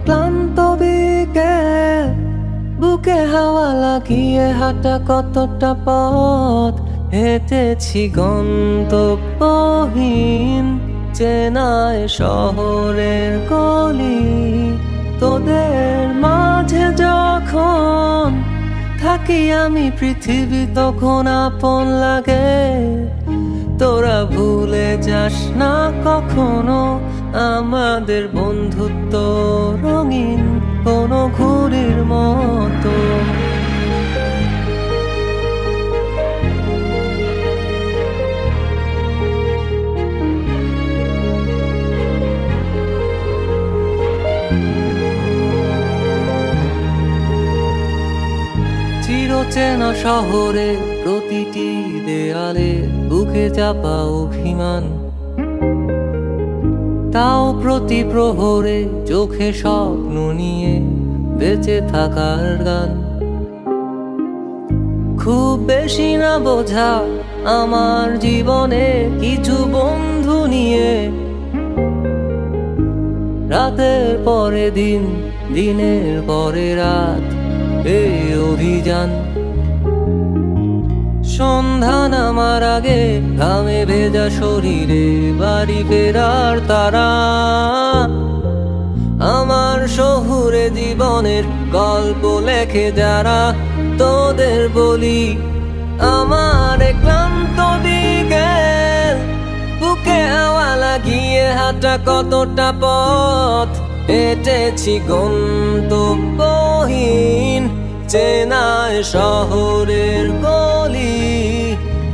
ক্লান্ত বিকেল, বুকে হাওয়া লাগিয়ে হাঁটা কতটা পথ হেঁটেছি গন্তব্যহীন চেনায় শহরের গলি। তোদের মাঝে যখন থাকি আমি পৃথিবী তখন আপন লাগে। তোরা ভুলে যাস না কখনো আমাদের বন্ধুত্ব রঙিন কোনো ঘুড়ির মতো। চিরচেনা শহরে প্রতিটি দেয়ালে বুকে চাপা অভিমান, তাও প্রতি প্রহরে চোখে স্বপ্ন নিয়ে বেঁচে থাকার গান। খুব বেশি না বোঝা আমার জীবনে কিছু বন্ধু নিয়ে, রাতের পরে দিন, দিনের পরে রাত এই অভিযান। সন্ধ্যা নামার আগে ঘামে ভেজা শরীরে বাড়ি ফেরার তারা। আমার শহুরে জীবনের গল্প লেখে যারা, তোদের বলি আমার ক্লান্ত বিকেল, বুকে হাওয়া লাগিয়ে হাঁটা কতটা পথ হেঁটেছি গন্তব্যহীন চেনায় শহরের গলি।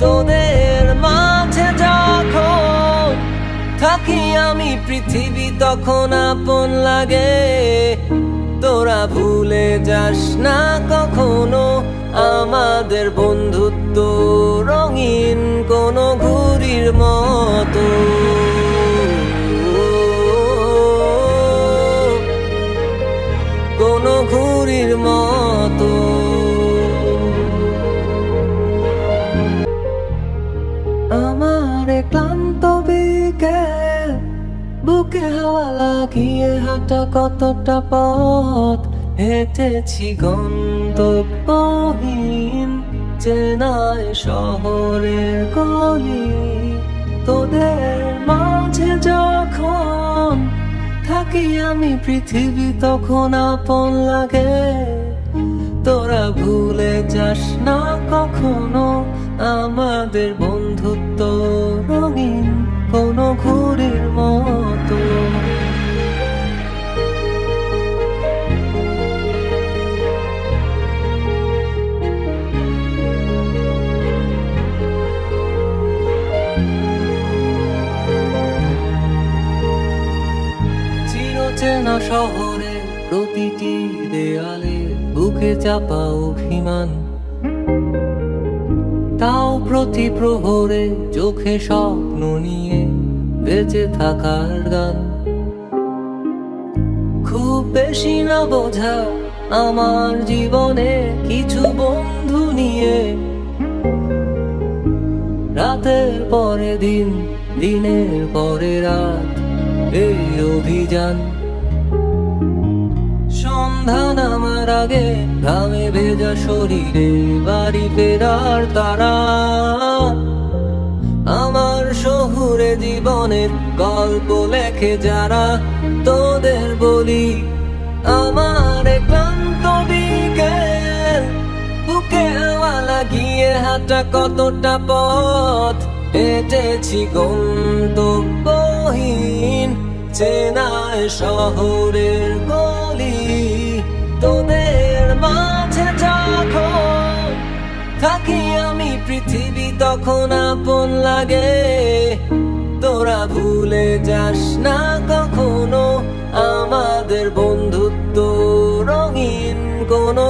তোদের মাঝে যখন থাকি আমি পৃথিবী তখন আপন লাগে। তোরা ভুলে যাস না কখনো আমাদের বন্ধুত্ব রঙিন কোনো ঘুড়ির মতো। কোনো ঘুড়ির মতো। আমার ক্লান্ত বিকেল, বুকে হাওয়া লাগিয়ে হাঁটা কতটা পথ হেঁটেছি গন্তব্যহীন চেনায় শহরের গলি। তোদের মাঝে যখন থাকি আমি পৃথিবী তখন আপন লাগে। তোরা ভুলে যাস না কখনো আমাদের বন্ধুত্ব রঙিন কোনো ঘুড়ির মতো। চিরচেনা শহরে প্রতিটি দেয়ালে বুকে চাপা অভিমান, তাও প্রতি প্রহরে চোখে স্বপ্ন নিয়ে বেঁচে থাকার গান। খুব বেশি না বোঝা আমার জীবনে কিছু বন্ধু নিয়ে, রাতের পরে দিন, দিনের পরে রাত এই অভিযান। সন্ধ্যা নামার আগে ঘামে ভেজা শরীরে বাড়ি ফেরার তারা। আমার শহুরে জীবনের গল্প লেখে যারা, তোদের বলি আমার ক্লান্ত বিকেল, বুকে হাওয়া লাগিয়ে হাঁটা কতটা পথ হেঁটেছি গন্তব্যহীন চেনায় শহরের গলি। তোদের মাঝে যখন থাকি আমি পৃথিবী তখন আপন লাগে। তোরা ভুলে যাস না কখনো আমাদের বন্ধুত্ব রঙিন কোনো